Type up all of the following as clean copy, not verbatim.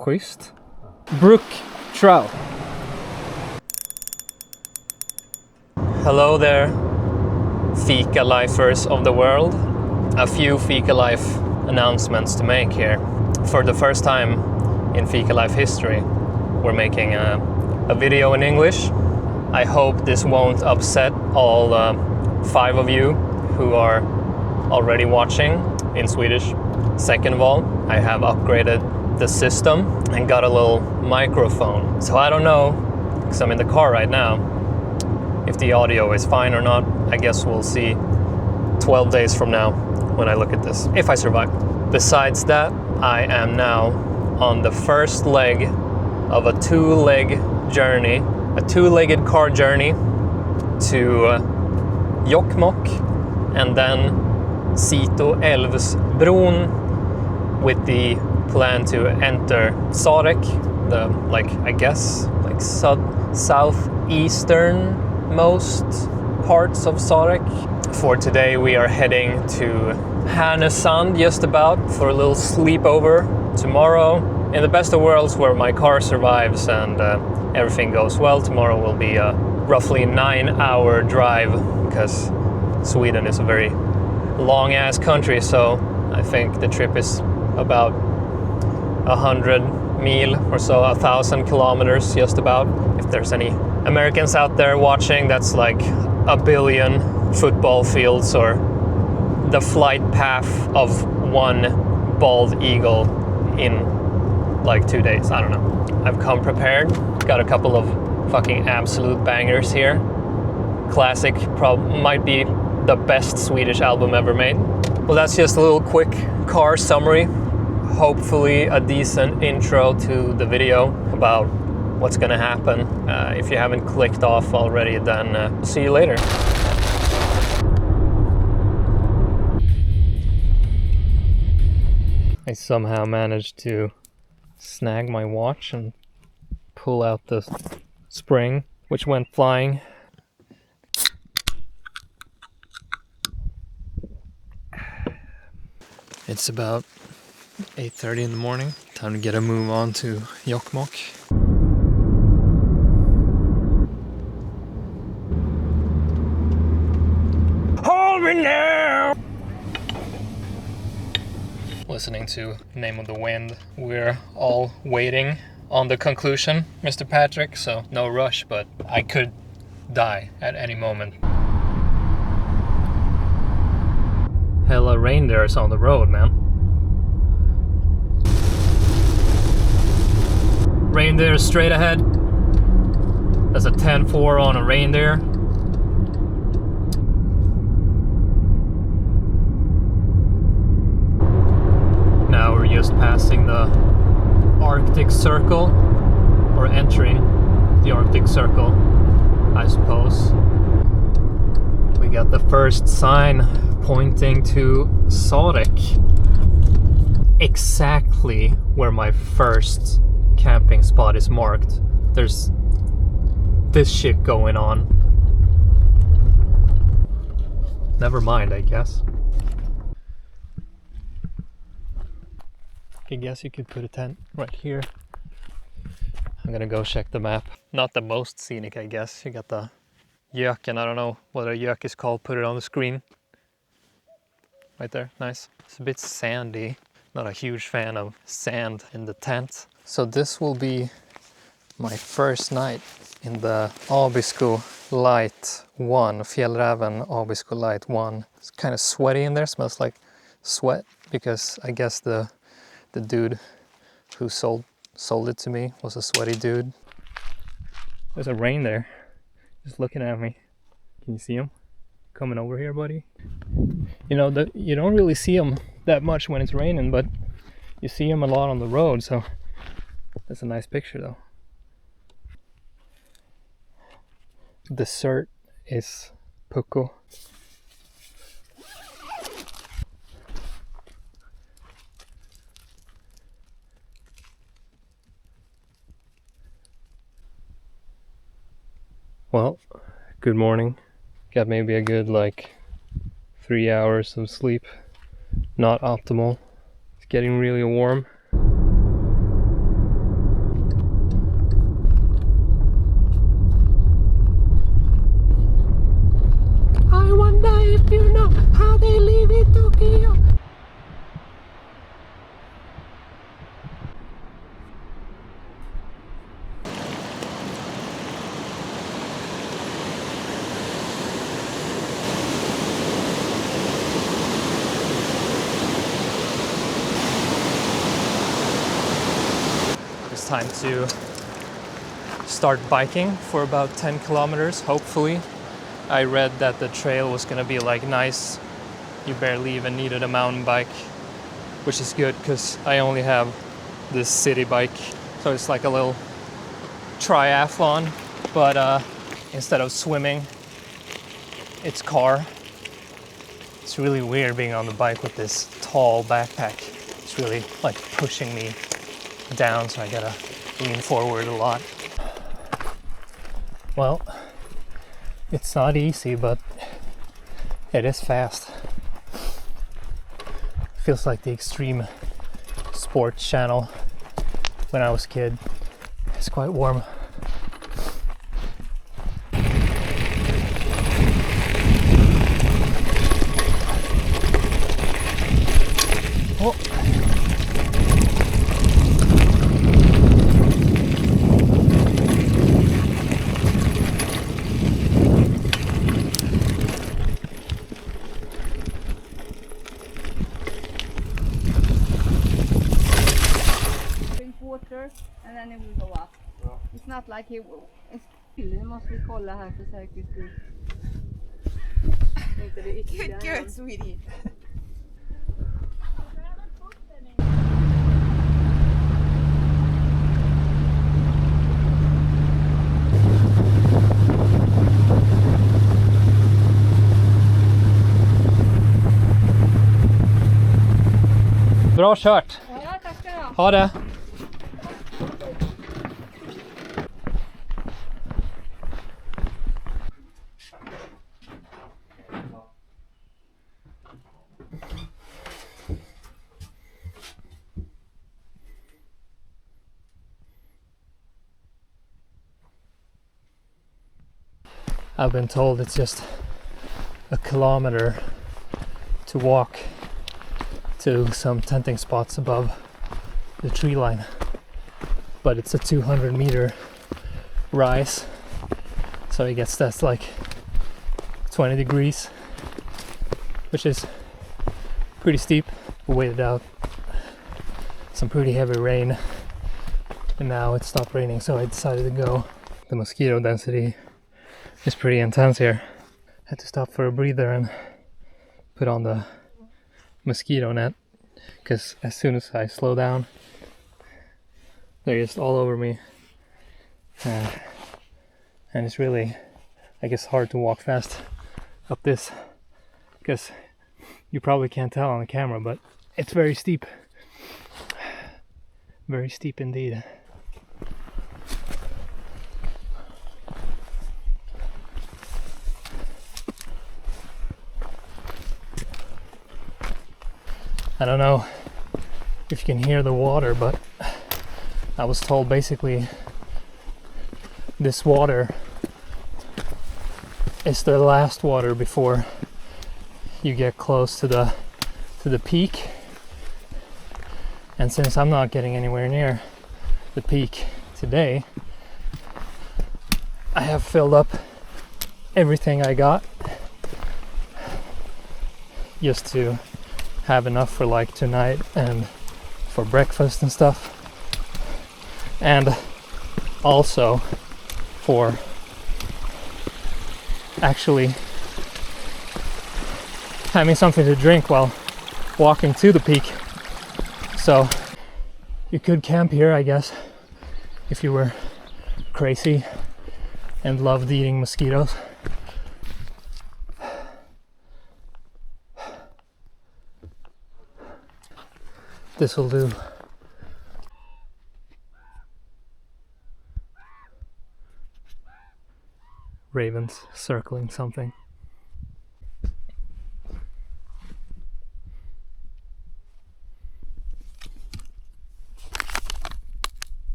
Schysst. Brook trout. Hello there, Fika lifers of the world. A few Fika Life announcements to make here. For the first time in Fika Life history, we're making a video in English. I hope this won't upset all 5 of you who are already watching in Swedish. Second of all, I have upgraded the system and got a little microphone. So I don't know, because I'm in the car right now, if the audio is fine or not. I guess we'll see 12 days from now when I look at this, if I survive. Besides that, I am now on the first leg of a 2-leg journey, a 2-legged car journey to Jokkmokk and then Sito Älvsbron, with the plan to enter Sarek, the southeasternmost parts of Sarek. For today we are heading to Härnösand just about for a little sleepover. Tomorrow, in the best of worlds where my car survives and everything goes well, tomorrow will be a roughly 9-hour drive, because Sweden is a very long ass country, so I think the trip is about 100 mil or so, 1,000 kilometers just about. If there's any Americans out there watching, that's like 1 billion football fields or the flight path of one bald eagle in like 2 days. I don't know. I've come prepared. Got a couple of fucking absolute bangers here. Classic, might be the best Swedish album ever made. Well, that's just a little quick car summary. Hopefully a decent intro to the video about what's gonna happen. If you haven't clicked off already, then see you later. I somehow managed to snag my watch and pull out the spring, which went flying. It's about 8:30 in the morning. Time to get a move on to Jokkmokk. Hold me now! Listening to Name of the Wind. We're all waiting on the conclusion, Mr. Patrick, so no rush, but I could die at any moment. Hella reindeers on the road, man. Reindeer straight ahead. That's a 10-4 on a reindeer. Now we're just passing the Arctic Circle, or entering the Arctic Circle, I suppose. We got the first sign pointing to Sarek, exactly where my first camping spot is marked. There's this shit going on. Never mind, I guess. I guess you could put a tent right here. I'm gonna go check the map. Not the most scenic, I guess. You got the Jöken, I don't know what a Jök is called, put it on the screen. Right there, nice. It's a bit sandy. Not a huge fan of sand in the tent. So this will be my first night in the Abisko Light 1, Fjällräven Abisko Light 1. It's kind of sweaty in there, smells like sweat, because I guess the dude who sold it to me was a sweaty dude. There's a rain there, just looking at me. Can you see him coming over here, buddy? You know, you don't really see him that much when it's raining, but you see him a lot on the road, so that's a nice picture though. Dessert is pucko. Well, good morning. Got maybe a good 3 hours of sleep. Not optimal. It's getting really warm. wonder if you know how they live in Tokyo. It's time to start biking for about 10 kilometers, hopefully. I read that the trail was gonna be like nice. You barely even needed a mountain bike, which is good because I only have this city bike. So it's like a little triathlon, but instead of swimming, it's car. It's really weird being on the bike with this tall backpack. It's really like pushing me down, so I gotta lean forward a lot. Well, it's not easy, but it is fast. Feels like the extreme sports channel when I was a kid. It's quite warm. Oh. Water and then it will go up. It's not like it will. Nu måste vi kolla här för säkerhets skull. Inte det ytterligare. Good, sweetie. Bra kört! Ja, tack ska du ha. Ha det! I've been told it's just a kilometer to walk to some tenting spots above the tree line, but it's a 200-meter rise, so I guess that's like 20 degrees, which is pretty steep. We waited out some pretty heavy rain and now it stopped raining, so I decided to go. The mosquito density is pretty intense here. Had to stop for a breather and put on the mosquito net, because as soon as I slow down, they're just all over me, and it's really, I guess, hard to walk fast up this, because you probably can't tell on the camera, but it's very steep indeed. I don't know if you can hear the water, but I was told basically this water is the last water before you get close to the peak. And since I'm not getting anywhere near the peak today, I have filled up everything I got just to have enough for like tonight and for breakfast and stuff, and also for actually having something to drink while walking to the peak. So you could camp here, I guess, if you were crazy and loved eating mosquitoes. This will do. Ravens circling something.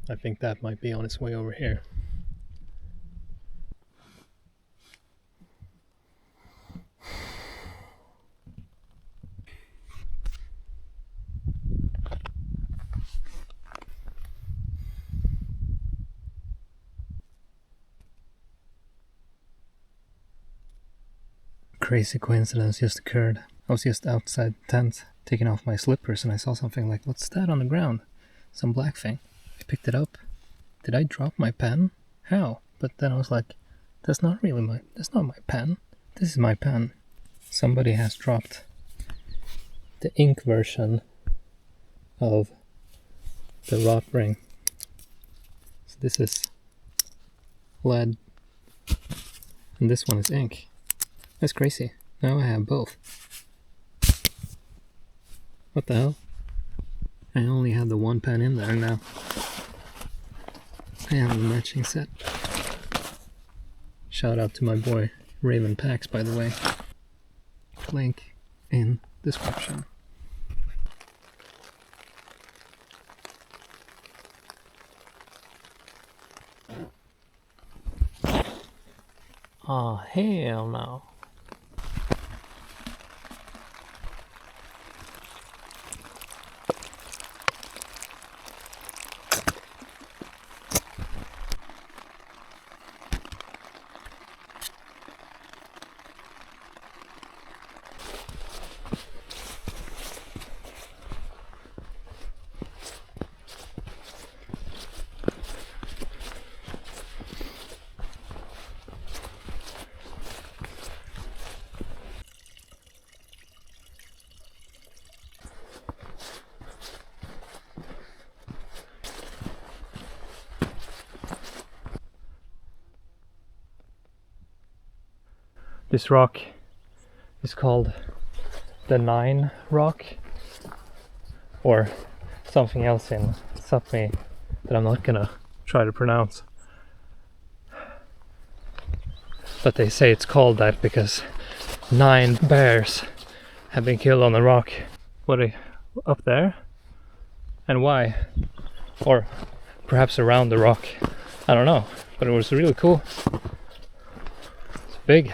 I think that might be on its way over here. crazy coincidence just occurred. I was just outside the tent, taking off my slippers, and I saw something like, what's that on the ground? Some black thing. I picked it up. Did I drop my pen? How? But then I was like, that's not my pen. This is my pen. Somebody has dropped the ink version of the rot ring. So this is lead, and this one is ink. That's crazy. Now I have both. What the hell? I only have the one pen in there now. I have a matching set. Shout out to my boy Raven Pax, by the way. Link in description. Oh, hell no. This rock is called the 9 rock, or something else in Sapmi that I'm not gonna try to pronounce. But they say it's called that because 9 bears have been killed on the rock. What are up there? And why? Or perhaps around the rock. I don't know, but it was really cool. It's big.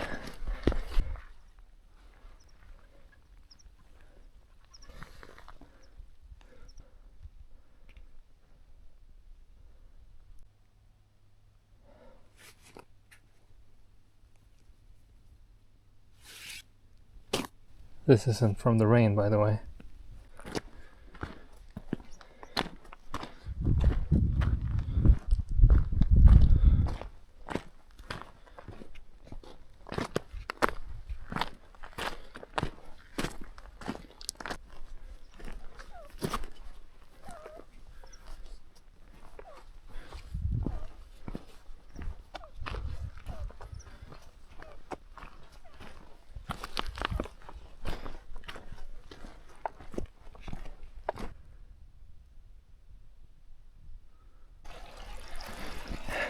This isn't from the rain, by the way.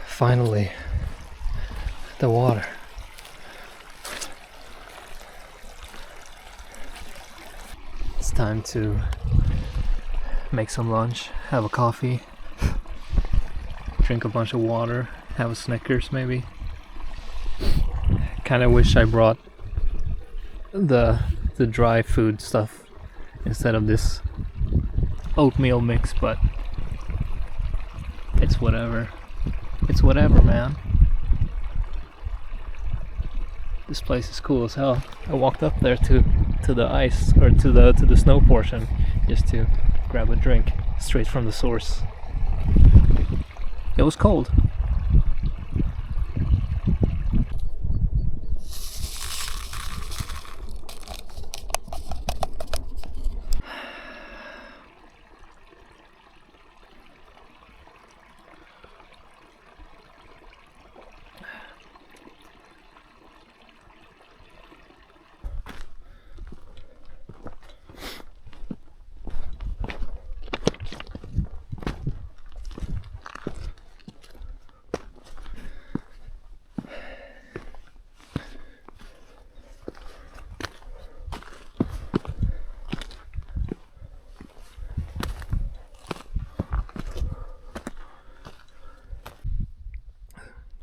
Finally, the water. It's time to make some lunch, have a coffee, drink a bunch of water, have a Snickers maybe. Kinda wish I brought the dry food stuff instead of this oatmeal mix, but it's whatever. It's whatever, man. This place is cool as hell. I walked up there to the ice, or to the snow portion, just to grab a drink straight from the source. It was cold.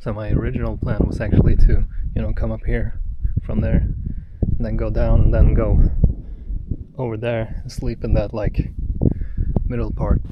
So my original plan was actually to, come up here from there, and then go down, and then go over there and sleep in that middle part.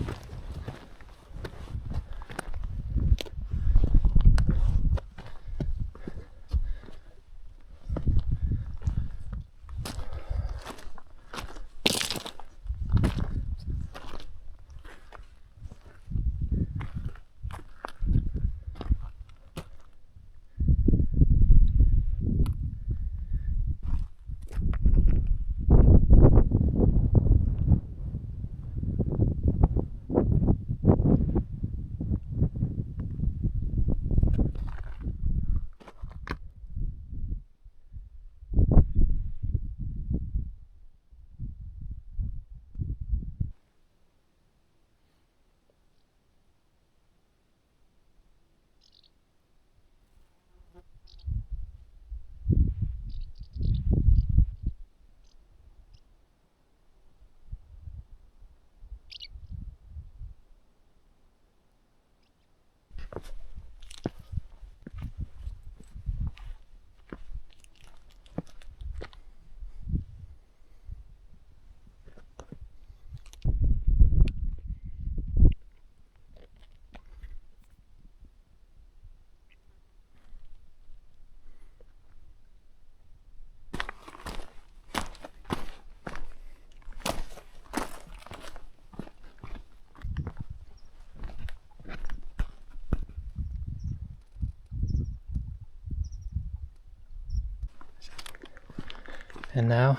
And now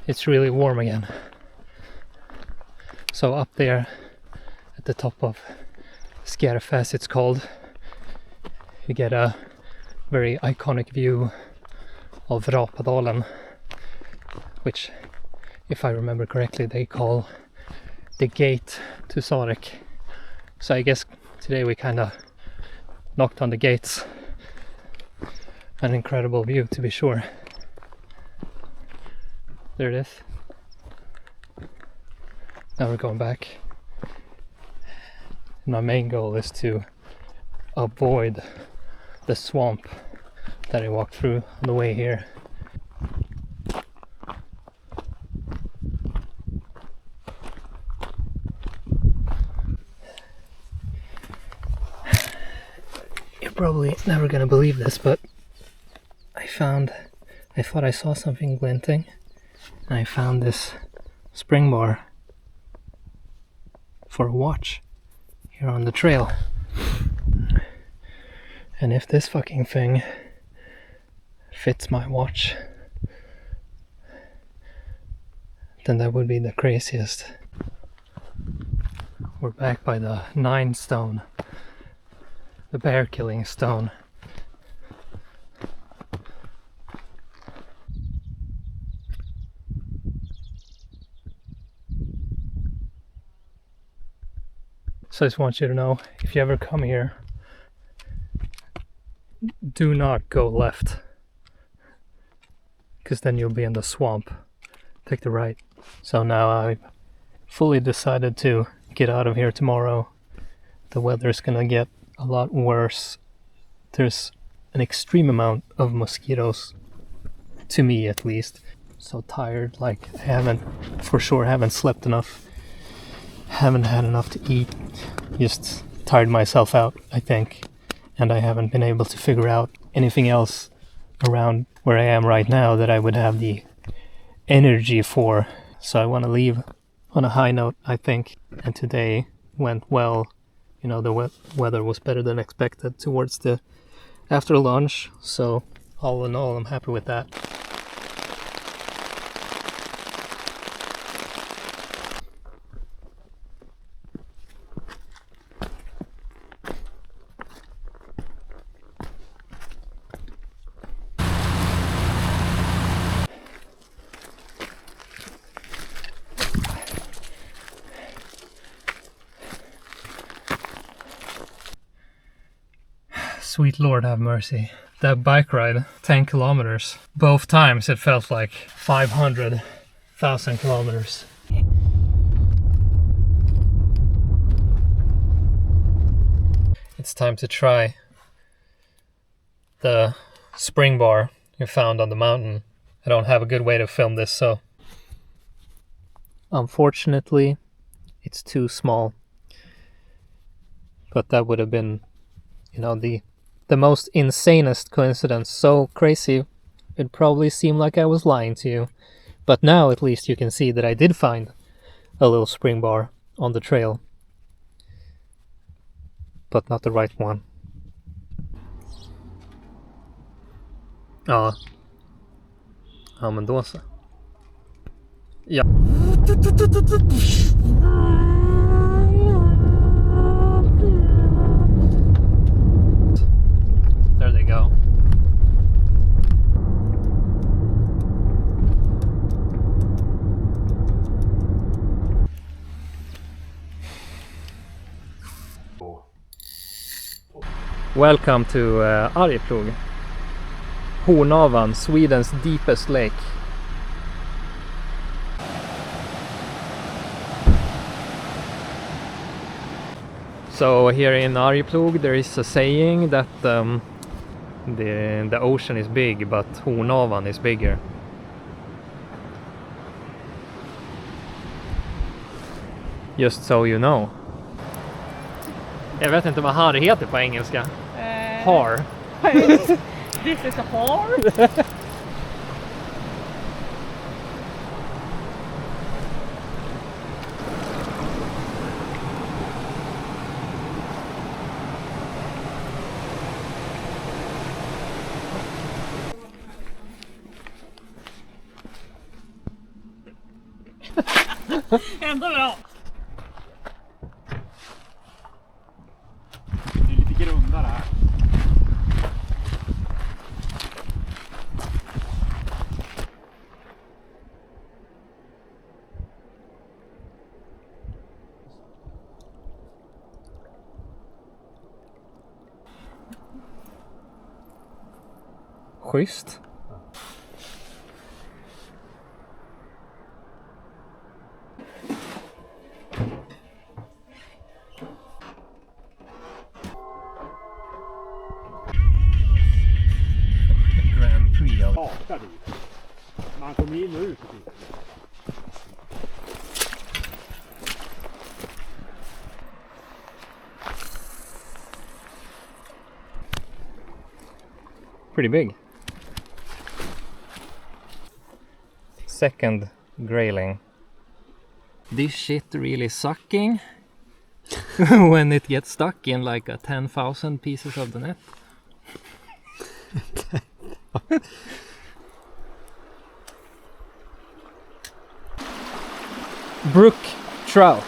it's really warm again. So up there at the top of Skierfe, as it's called, you get a very iconic view of Rapadalen, which, if I remember correctly, they call the gate to Sarek. So I guess today we kind of knocked on the gates. An incredible view, to be sure. There it is. Now we're going back. My main goal is to avoid the swamp that I walked through on the way here. You're probably never gonna believe this, but I thought I saw something glinting, and I found this spring bar for a watch here on the trail. And if this fucking thing fits my watch, then that would be the craziest. We're back by the 9 stone, the bear killing stone. So I just want you to know, if you ever come here, do not go left, because then you'll be in the swamp. Take the right. So now I've fully decided to get out of here tomorrow. The weather's gonna get a lot worse. There's an extreme amount of mosquitoes, to me at least. So tired, like I haven't slept enough. Haven't had enough to eat, just tired myself out, I think, and I haven't been able to figure out anything else around where I am right now that I would have the energy for. So I want to leave on a high note, I think, and today went well. You know, the weather was better than expected towards the after lunch, so all in all I'm happy with that. Sweet Lord have mercy. That bike ride, 10 kilometers. Both times it felt like 500,000 kilometers. It's time to try the spring bar you found on the mountain. I don't have a good way to film this, so unfortunately it's too small. But that would have been, you know, the most insanest coincidence. So crazy, it'd probably seem like I was lying to you. But now at least you can see that I did find a little spring bar on the trail. But not the right one. Ja. Ja, men då så. Ja. There they go. Welcome to Arjeplog. Hornavan, Sweden's deepest lake. So here in Arjeplog there is a saying that the ocean is big, but Hornavan is bigger. Just so you know. Jag vet inte vad har heter på engelska. Har. This is a har. Ändå bra. Det är lite grundare här. Schysst. Grand Prix av... Hatar dit. Man kommer in och ut. Pretty big. Second grayling. This shit really sucking when it gets stuck in like a 10,000 pieces of the net. Brook trout.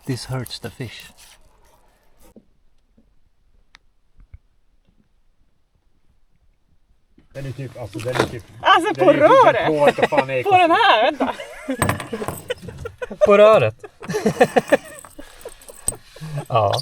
This hurts the fish. Den är typ, alltså på röret! På den här, vänta. På röret. Ja.